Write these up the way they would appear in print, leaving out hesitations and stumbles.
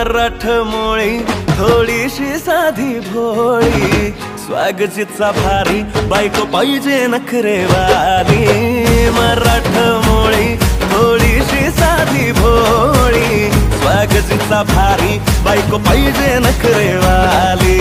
मराठमोळी थोडीशी साधी भोळी स्वागतीचा भारी बायको पाहिजे नखरेवाली मराठमोळी थोडीशी साधी भोळी स्वागतीचा भारी बायको पाहिजे नखरेवाली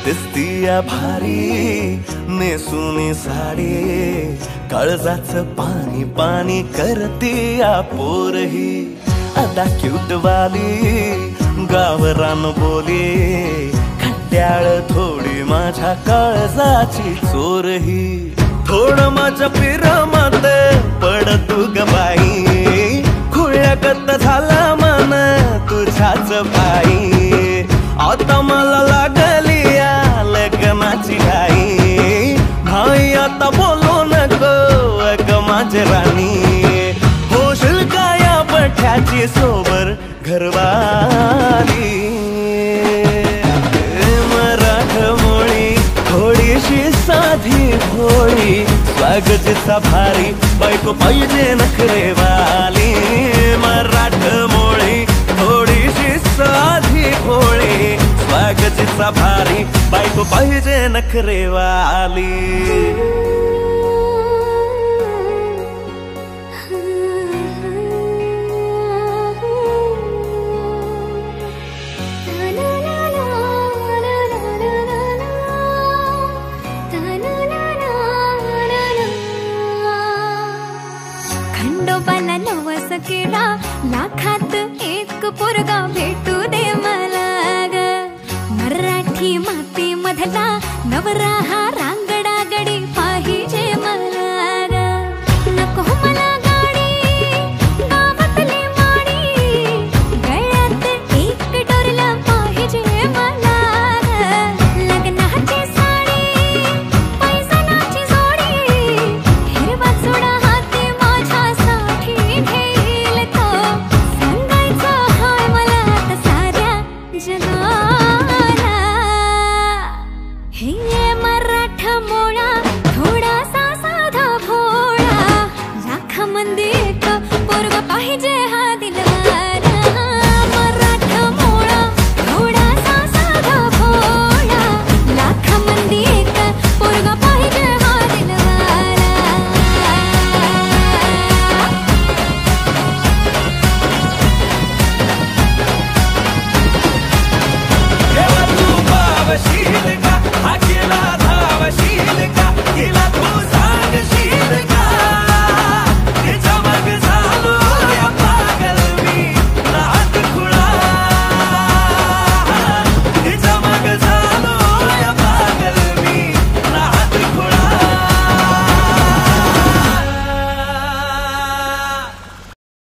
दिसतीया भारी नेसुनी साडी काळजाचं पाणी पाणी करतीया पोरही आता क्यूटवाली गावरान बोली खट्याळ थोडी माझ्या काळजाची चोरही थोडं माझ्या पिरामात पड तू ग बाई खुळ्यागत झाला मन तुझ्याच पायी आता मला लागली या लग्नाची घाई भाई आता बोलू नको अग माझी राणी होशील का या पठ्याची सोबर घरवाली मराठमोळी थोडीशी साधी भोळी स्वागतीचा भारी बायको पाहिजे नखरेवाली मराठमोळी थोडीशी साधी भोळी स्वागतीचा भारी बायको पाहिजे नखरेवाली खंडोबाला नवस केला लाखात एक पोरगा भेटू दे मला ग मराठी माती मधला नवरा हा रांगडा गडी पाहिजे मला ग नको मला गाडी गावातली माडी गळ्यात एक डोरला पाहिजे मला ग लग्नाची साडी पैसनाची जोडी हिरवा चुडा हाती माझ्यासाठी घेईल तो सांगायचा हाय मला आता साऱ्या जगाला हे मराठमोळा थोडासा साधा भोळा लाखामध्ये एक पोरगा पाहिजे हा